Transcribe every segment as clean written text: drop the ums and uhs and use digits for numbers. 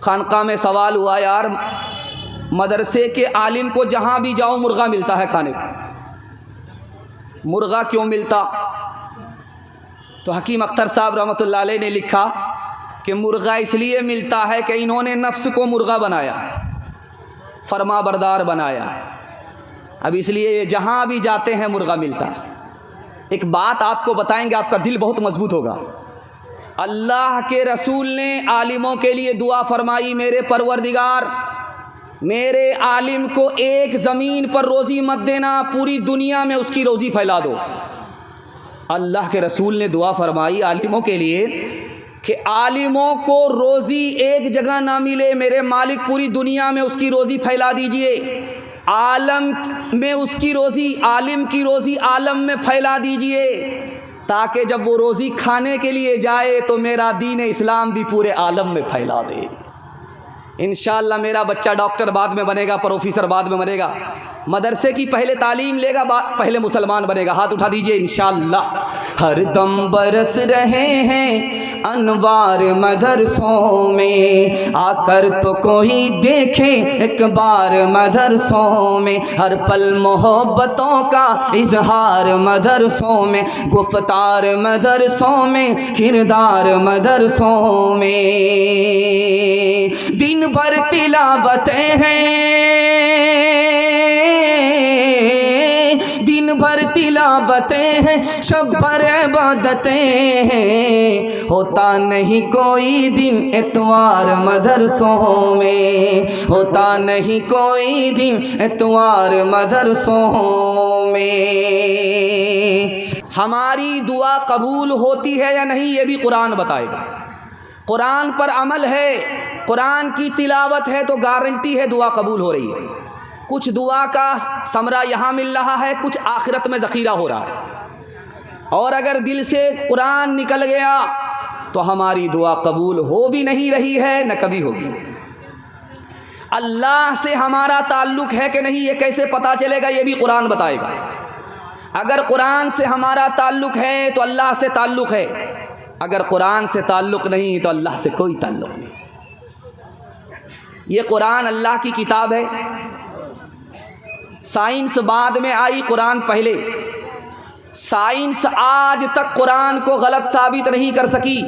खानका में सवाल हुआ, यार मदरसे के आलिम को जहाँ भी जाओ मुर्गा मिलता है खाने को, मुर्गा क्यों मिलता? तो हकीम अख्तर साहब रहमतुल्लाह अलैह ने लिखा कि मुर्गा इसलिए मिलता है कि इन्होंने नफ्स को मुर्गा बनाया, फरमा बरदार बनाया, अब इसलिए जहाँ भी जाते हैं मुर्गा मिलता है। एक बात आपको बताएंगे, आपका दिल बहुत मजबूत होगा। अल्लाह के रसूल ने आलिमों के लिए दुआ फरमाई, मेरे परवरदिगार मेरे आलिम को एक ज़मीन पर रोज़ी मत देना, पूरी दुनिया में उसकी रोज़ी फैला दो। अल्लाह के रसूल ने दुआ फरमाई आलिमों के लिए कि आलिमों को रोज़ी एक जगह ना मिले, मेरे मालिक पूरी दुनिया में उसकी रोज़ी फैला दीजिए, आलम में उसकी रोज़ी, आलिम की रोज़ी आलम में फैला दीजिए, ताकि जब वो रोज़ी खाने के लिए जाए तो मेरा दीन इस्लाम भी पूरे आलम में फैला दे। इंशाअल्लाह मेरा बच्चा डॉक्टर बाद में बनेगा, प्रोफेसर बाद में बनेगा, मदरसे की पहले तालीम लेगा, पहले मुसलमान बनेगा। हाथ उठा दीजिए इंशाअल्लाह। हर दम बरस रहे हैं अनवार मदरसों में, आकर तो कोई देखे एक बार मदरसों में, हर पल मोहब्बतों का इजहार मदरसों में, गुफ्तार मदरसों में, किरदार मदरसों में, दिन भर तिलावतें हैं, दिन भर तिलावतें हैं, शब भर इबादतें हैं, होता नहीं कोई दिन इतवार मदरसों में, होता नहीं कोई दिन इतवार मदरसों में। हमारी दुआ कबूल होती है या नहीं ये भी कुरान बताएगा। कुरान पर अमल है, कुरान की तिलावत है तो गारंटी है दुआ कबूल हो रही है। कुछ दुआ का समरा यहाँ मिल रहा है, कुछ आखिरत में ज़ख़ीरा हो रहा है, और अगर दिल से कुरान निकल गया तो हमारी दुआ कबूल हो भी नहीं रही है, न कभी होगी। अल्लाह से हमारा ताल्लुक़ है कि नहीं ये कैसे पता चलेगा, ये भी कुरान बताएगा। अगर कुरान से हमारा ताल्लुक़ है तो अल्लाह से ताल्लुक़ है, अगर कुरान से ताल्लुक़ नहीं तो अल्लाह से कोई ताल्लुक़ नहीं। ये कुरान अल्लाह की किताब है, साइंस बाद में आई, कुरान पहले। साइंस आज तक कुरान को गलत साबित नहीं कर सकी,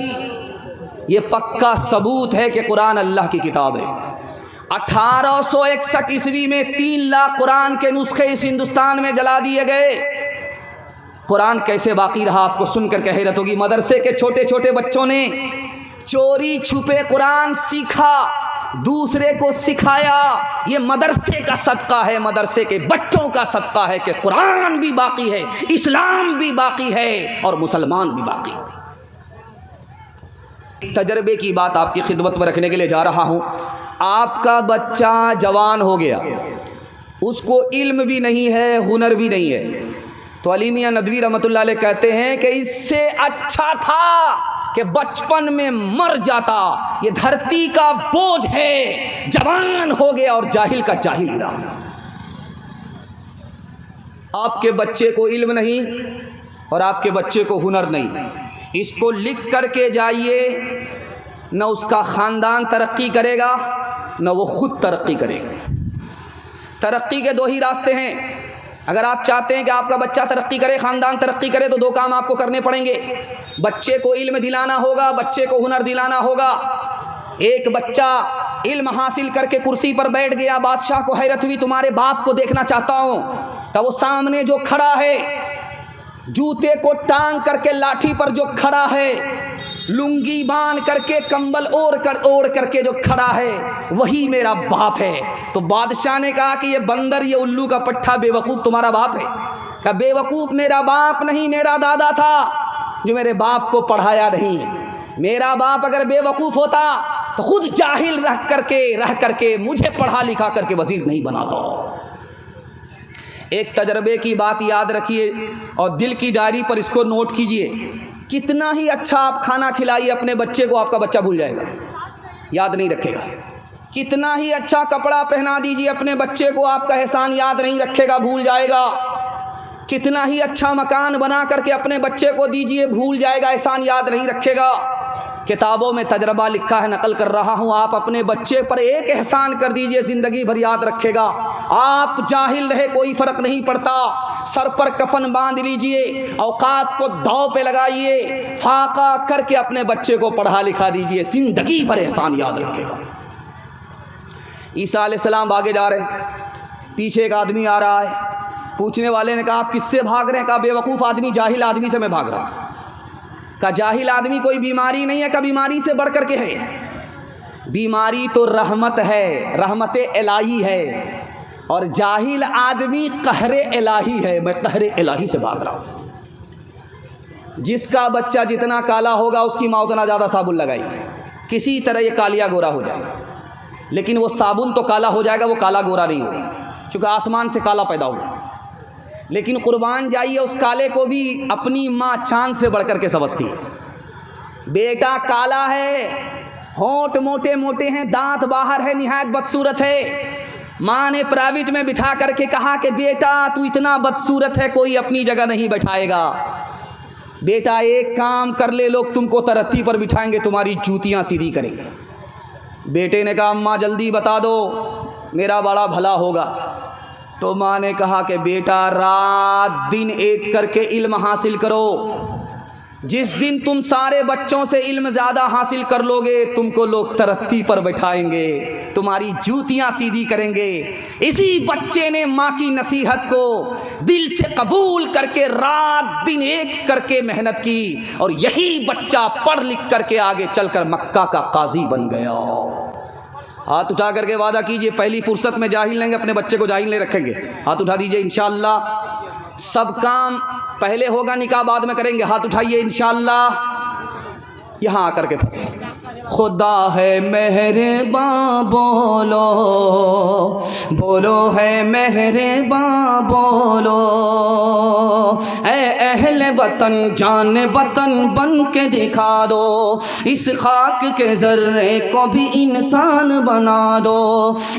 ये पक्का सबूत है कि कुरान अल्लाह की किताब है। 1861 ईस्वी में 3 लाख कुरान के नुस्खे इस हिंदुस्तान में जला दिए गए। कुरान कैसे बाकी रहा आपको सुनकर के हैरत होगी। मदरसे के छोटे छोटे बच्चों ने चोरी छुपे कुरान सीखा, दूसरे को सिखाया। ये मदरसे का सदका है, मदरसे के बच्चों का सदका है कि कुरान भी बाकी है, इस्लाम भी बाकी है और मुसलमान भी बाकी है। तजर्बे की बात आपकी खिदमत में रखने के लिए जा रहा हूँ। आपका बच्चा जवान हो गया, उसको इल्म भी नहीं है, हुनर भी नहीं है, तो अली मियां नदवी रहमतुल्लाह अलैह कहते हैं कि इससे अच्छा था कि बचपन में मर जाता। ये धरती का बोझ है, जवान हो गया और जाहिल का जाहिल रहा। आपके बच्चे को इल्म नहीं और आपके बच्चे को हुनर नहीं, इसको लिख करके जाइए, न उसका ख़ानदान तरक्की करेगा न वो खुद तरक्की करेगा। तरक्की के 2 ही रास्ते हैं। अगर आप चाहते हैं कि आपका बच्चा तरक्की करे, ख़ानदान तरक्की करे, तो 2 काम आपको करने पड़ेंगे। बच्चे को इल्म दिलाना होगा, बच्चे को हुनर दिलाना होगा। एक बच्चा इल्म हासिल करके कुर्सी पर बैठ गया, बादशाह को हैरत हुई, तुम्हारे बाप को देखना चाहता हूँ। तब वो सामने जो खड़ा है, जूते को टांग करके लाठी पर जो खड़ा है, लुंगी बांध करके कंबल ओढ़ करके जो खड़ा है, वही मेरा बाप है। तो बादशाह ने कहा कि ये बंदर, ये उल्लू का पट्ठा, बेवकूफ़ तुम्हारा बाप है? कहा बेवकूफ़ मेरा बाप नहीं, मेरा दादा था जो मेरे बाप को पढ़ाया नहीं। मेरा बाप अगर बेवकूफ़ होता तो खुद जाहिल रह करके मुझे पढ़ा लिखा करके वज़ीर नहीं बनाता। एक तजर्बे की बात याद रखिए और दिल की डायरी पर इसको नोट कीजिए। कितना ही अच्छा आप खाना खिलाइए अपने बच्चे को, आपका बच्चा भूल जाएगा, याद नहीं रखेगा। कितना ही अच्छा कपड़ा पहना दीजिए अपने बच्चे को, आपका एहसान याद नहीं रखेगा, भूल जाएगा। कितना ही अच्छा मकान बना करके अपने बच्चे को दीजिए, भूल जाएगा, एहसान याद नहीं रखेगा। किताबों में तजर्बा लिखा है, नकल कर रहा हूँ। आप अपने बच्चे पर एक एहसान कर दीजिए, ज़िंदगी भर याद रखेगा। आप जाहिल रहे कोई फ़र्क नहीं पड़ता, सर पर कफन बांध लीजिए, औकात को दांव पे लगाइए, फाका करके अपने बच्चे को पढ़ा लिखा दीजिए, ज़िंदगी भर एहसान याद रखेगा। ईसा अलैहिस्सलाम आगे जा रहे हैं, पीछे एक आदमी आ रहा है। पूछने वाले ने कहा आप किससे भाग रहे हैं? कहा बेवकूफ़ आदमी, जाहिल आदमी से मैं भाग रहा हूँ। का जाहिल आदमी कोई बीमारी नहीं है, का बीमारी से बढ़ कर के है। बीमारी तो रहमत है, रहमत इलाही है, और जाहिल आदमी कहरे इलाही है। मैं कहरे इलाही से भाग रहा हूँ। जिसका बच्चा जितना काला होगा उसकी माँ उतना ज़्यादा साबुन लगाई, किसी तरह ये कालिया गोरा हो जाए, लेकिन वो साबुन तो काला हो जाएगा, वो काला गोरा नहीं होगा, क्योंकि आसमान से काला पैदा हुआ। लेकिन कुर्बान जाइए, उस काले को भी अपनी माँ चांद से बढ़कर के समझती है। बेटा काला है, होंठ मोटे मोटे हैं, दांत बाहर है, निहायत बदसूरत है। माँ ने प्राइवेट में बिठा करके कहा कि बेटा तू इतना बदसूरत है, कोई अपनी जगह नहीं बैठाएगा। बेटा एक काम कर ले, लोग तुमको तरक्की पर बिठाएंगे, तुम्हारी जूतियाँ सीधी करेंगे। बेटे ने कहा अम्मा जल्दी बता दो, मेरा बड़ा भला होगा। तो माँ ने कहा कि बेटा रात दिन एक करके इल्म हासिल करो। जिस दिन तुम सारे बच्चों से इल्म ज़्यादा हासिल कर लोगे, तुमको लोग तरक्की पर बैठाएंगे, तुम्हारी जूतियाँ सीधी करेंगे। इसी बच्चे ने माँ की नसीहत को दिल से कबूल करके रात दिन एक करके मेहनत की, और यही बच्चा पढ़ लिख करके आगे चलकर मक्का का काजी बन गया। हाथ उठा करके वादा कीजिए, पहली फुर्सत में जाहिल लेंगे, अपने बच्चे को जाहिल नहीं रखेंगे। हाथ उठा दीजिए, इंशाअल्लाह। सब काम पहले होगा, निकाह बाद में करेंगे। हाथ उठाइए इंशाअल्लाह। यहाँ आकर के फंसे। खुदा है मेहरबां बोलो, बोलो है मेहरबां बोलो, ऐ अहले वतन जान वतन बन के दिखा दो, इस खाक के ज़र्रे को भी इंसान बना दो।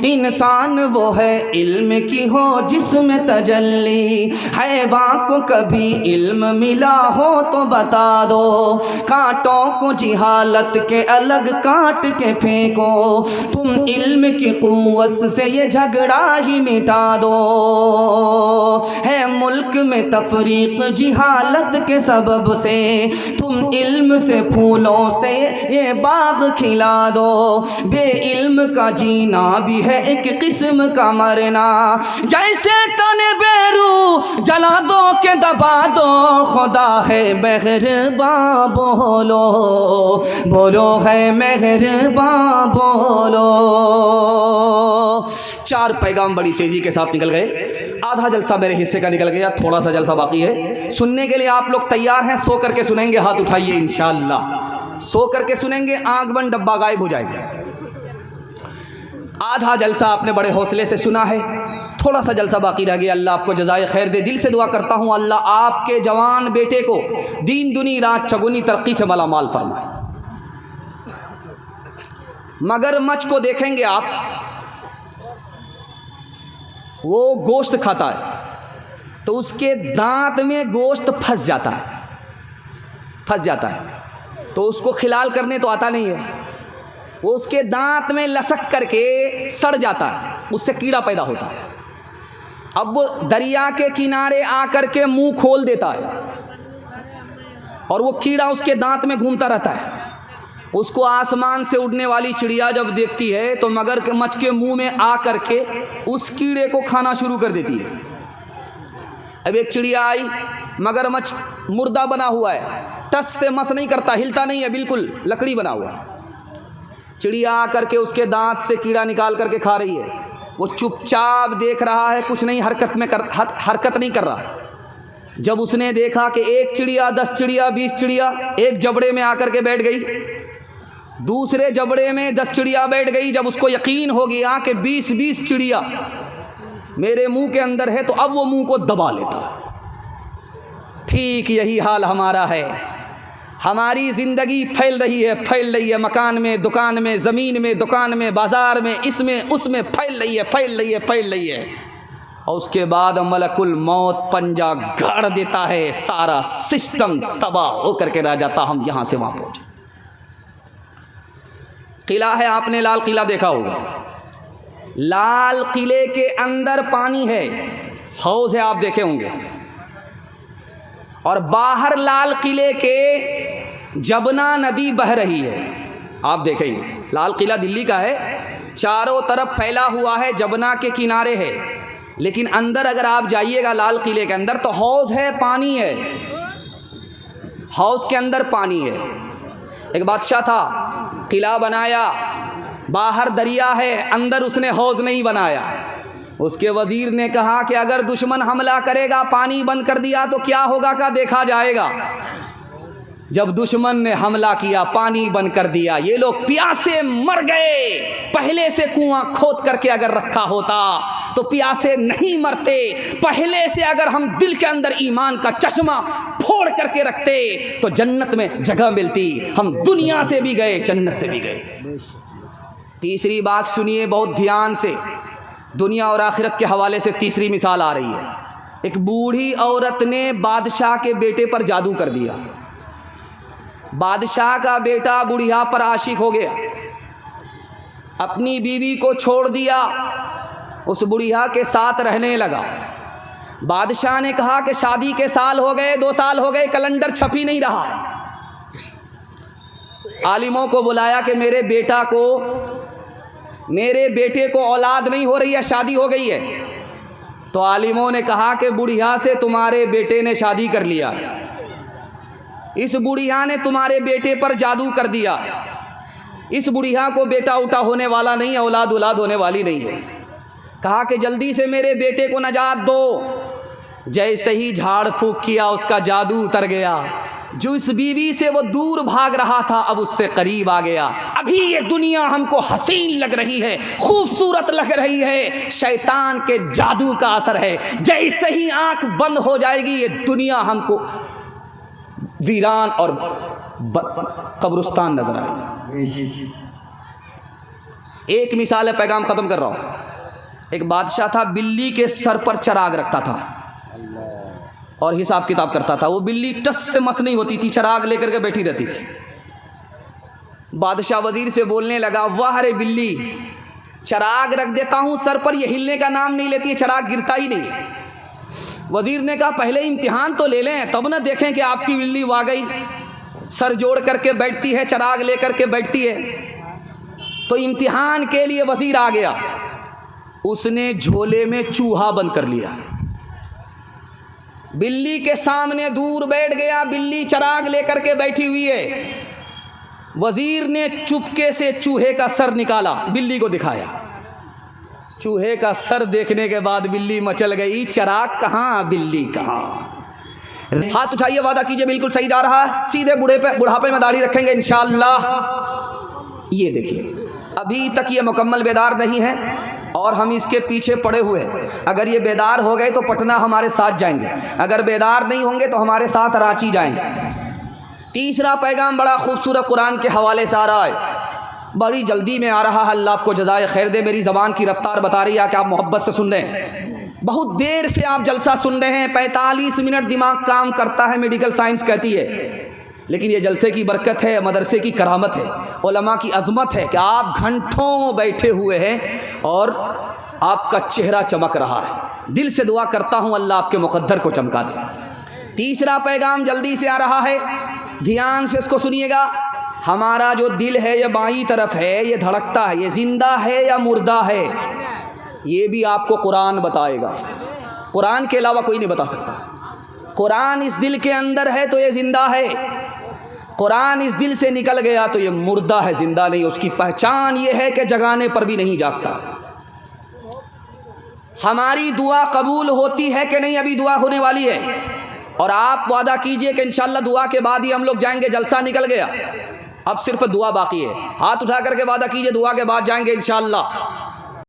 इंसान वो है इल्म की हो जिसमें तजल्ली, हैवान को कभी इल्म मिला हो तो बता दो। कांटों को जिहालत के अलग काट के फेंको, तुम इल्म की कुव्वत से ये झगड़ा ही मिटा दो। है मुल्क में तफरीक जिहालत के सबब से, तुम इल्म से फूलों से ये बाग खिला दो। बे इल्म का जीना भी है एक किस्म का मरना, जैसे तने बेरू जला दो के दबा दो। खुदा है मेहरबां बोलो, बोलो है मेहरबां बोलो। चार पैगाम बड़ी तेजी के साथ निकल गए। आधा जलसा मेरे हिस्से का निकल गया, थोड़ा सा जलसा बाकी है। सुनने के लिए आप लोग तैयार हैं? सो करके सुनेंगे? हाथ उठाइए इंशाअल्लाह। सो करके सुनेंगे, आंख बंद, डब्बा गायब हो जाएगा। आधा जलसा आपने बड़े हौसले से सुना है, थोड़ा सा जलसा बाकी रह गया। अल्लाह आपको जज़ाए खैर दे। दिल से दुआ करता हूँ अल्लाह आपके जवान बेटे को दीन दुनी रात चगुनी तरक्की से मालामाल फरमाए। मगरमच्छ को देखेंगे आप, वो गोश्त खाता है तो उसके दांत में गोश्त फंस जाता है, तो उसको खिलाल करने तो आता नहीं है, वो उसके दांत में लसक करके सड़ जाता है, उससे कीड़ा पैदा होता है। अब वो दरिया के किनारे आकर के मुंह खोल देता है और वो कीड़ा उसके दांत में घूमता रहता है। उसको आसमान से उड़ने वाली चिड़िया जब देखती है तो मगरमच्छ के मुंह में आकर के उस कीड़े को खाना शुरू कर देती है। अब एक चिड़िया आई, मगरमच्छ मुर्दा बना हुआ है, टस से मस नहीं करता, हिलता नहीं है, बिल्कुल लकड़ी बना हुआ है। चिड़िया आकर के उसके दांत से कीड़ा निकाल करके खा रही है। वो चुपचाप देख रहा है, कुछ नहीं हरकत नहीं कर रहा। जब उसने देखा कि एक चिड़िया, 10 चिड़िया, 20 चिड़िया एक जबड़े में आकर के बैठ गई, दूसरे जबड़े में 10 चिड़िया बैठ गई, जब उसको यकीन हो गया कि 20-20 चिड़िया मेरे मुंह के अंदर है, तो अब वो मुंह को दबा लेता है। ठीक यही हाल हमारा है। हमारी ज़िंदगी फैल रही है, मकान में, दुकान में, ज़मीन में, दुकान में, बाज़ार में, इसमें उसमें फैल रही है। और उसके बाद मलकुल मौत पंजा गाड़ देता है, सारा सिस्टम तबाह होकर के रह जाता, हम यहाँ से वहाँ पहुँचे। किला है, आपने लाल किला देखा होगा। लाल किले के अंदर पानी है, हौज है, आप देखे होंगे। और बाहर लाल किले के जबना नदी बह रही है, आप देखेंगे। लाल किला दिल्ली का है, चारों तरफ फैला हुआ है, जबना के किनारे है, लेकिन अंदर अगर आप जाइएगा लाल किले के अंदर तो हौज है, पानी है, हौज के अंदर पानी है। एक बादशाह था, किला बनाया, बाहर दरिया है, अंदर उसने हौज नहीं बनाया। उसके वजीर ने कहा कि अगर दुश्मन हमला करेगा, पानी बंद कर दिया तो क्या होगा का देखा जाएगा। जब दुश्मन ने हमला किया, पानी बंद कर दिया, ये लोग प्यासे मर गए। पहले से कुआं खोद करके अगर रखा होता तो प्यासे नहीं मरते। पहले से अगर हम दिल के अंदर ईमान का चश्मा फोड़ करके रखते तो जन्नत में जगह मिलती। हम दुनिया से भी गए, जन्नत से भी गए। तीसरी बात सुनिए बहुत ध्यान से, दुनिया और आखिरत के हवाले से तीसरी मिसाल आ रही है। एक बूढ़ी औरत ने बादशाह के बेटे पर जादू कर दिया। बादशाह का बेटा बुढ़िया पर आशिक हो गया, अपनी बीवी को छोड़ दिया, उस बुढ़िया के साथ रहने लगा। बादशाह ने कहा कि शादी के साल हो गए, 2 साल हो गए, कैलेंडर छप ही नहीं रहा है। आलिमों को बुलाया कि मेरे बेटे को औलाद नहीं हो रही है, शादी हो गई है। तो आलिमों ने कहा कि बुढ़िया से तुम्हारे बेटे ने शादी कर लिया, इस बुढ़िया ने तुम्हारे बेटे पर जादू कर दिया, इस बुढ़िया को बेटा उठा होने वाला नहीं है, औलाद होने वाली नहीं है। कहा कि जल्दी से मेरे बेटे को नजात दो। जैसे ही झाड़ फूंक किया, उसका जादू उतर गया। जो इस बीवी से वो दूर भाग रहा था, अब उससे करीब आ गया। अभी ये दुनिया हमको हसीन लग रही है, खूबसूरत लग रही है, शैतान के जादू का असर है। जैसे ही आंख बंद हो जाएगी, ये दुनिया हमको वीरान और कब्रिस्तान नजर आएगी। एक मिसाल है, पैगाम खत्म कर रहा हूं। एक बादशाह था, बिल्ली के सर पर चराग रखता था और हिसाब किताब करता था। वो बिल्ली टस से मस नहीं होती थी, चराग लेकर के बैठी रहती थी। बादशाह वजीर से बोलने लगा, वाह रे बिल्ली, चराग रख देता हूं सर पर, ये हिलने का नाम नहीं लेती है, चराग गिरता ही नहीं है। वजीर ने कहा पहले इम्तिहान तो ले लें, तब ना देखें कि आपकी बिल्ली वाकई सर जोड़ करके बैठती है, चराग लेकर के बैठती है। तो इम्तिहान के लिए वजीर आ गया, उसने झोले में चूहा बंद कर लिया, बिल्ली के सामने दूर बैठ गया, बिल्ली चराग लेकर के बैठी हुई है। वजीर ने चुपके से चूहे का सर निकाला, बिल्ली को दिखाया। चूहे का सर देखने के बाद बिल्ली मचल गई, चराग कहाँ, बिल्ली कहाँ। हाथ उठाइए, वादा कीजिए बिल्कुल सही जा रहा है, सीधे बुढ़ापे में दाढ़ी रखेंगे इंशाअल्लाह। ये देखिए, अभी तक ये मुकम्मल बेदार नहीं है और हम इसके पीछे पड़े हुए हैं। अगर ये बेदार हो गए तो पटना हमारे साथ जाएंगे, अगर बेदार नहीं होंगे तो हमारे साथ रांची जाएंगे। तीसरा पैगाम बड़ा खूबसूरत कुरान के हवाले से आ रहा है, बड़ी जल्दी में आ रहा है। अल्लाह आपको जज़ाए खैर दे। मेरी ज़बान की रफ्तार बता रही है कि आप मोहब्बत से सुन रहे हैं, बहुत देर से आप जलसा सुन रहे हैं। 45 मिनट दिमाग काम करता है, मेडिकल साइंस कहती है, लेकिन ये जलसे की बरकत है, मदरसे की करामत है, उलमा की अज़मत है कि आप घंटों बैठे हुए हैं और आपका चेहरा चमक रहा है। दिल से दुआ करता हूँ अल्लाह आपके मुक़द्दर को चमका दे। तीसरा पैगाम जल्दी से आ रहा है, ध्यान से इसको सुनिएगा। हमारा जो दिल है ये बाईं तरफ है, ये धड़कता है, ये जिंदा है या मुर्दा है, ये भी आपको कुरान बताएगा। कुरान के अलावा कोई नहीं बता सकता। कुरान इस दिल के अंदर है तो ये जिंदा है, कुरान इस दिल से निकल गया तो ये मुर्दा है, जिंदा नहीं। उसकी पहचान ये है कि जगाने पर भी नहीं जागता। हमारी दुआ कबूल होती है कि नहीं, अभी दुआ होने वाली है और आप वादा कीजिए कि इंशाअल्लाह दुआ के बाद ही हम लोग जाएंगे। जलसा निकल गया, अब सिर्फ दुआ बाकी है। हाथ उठा करके वादा कीजिए दुआ के बाद जाएंगे इंशाअल्लाह।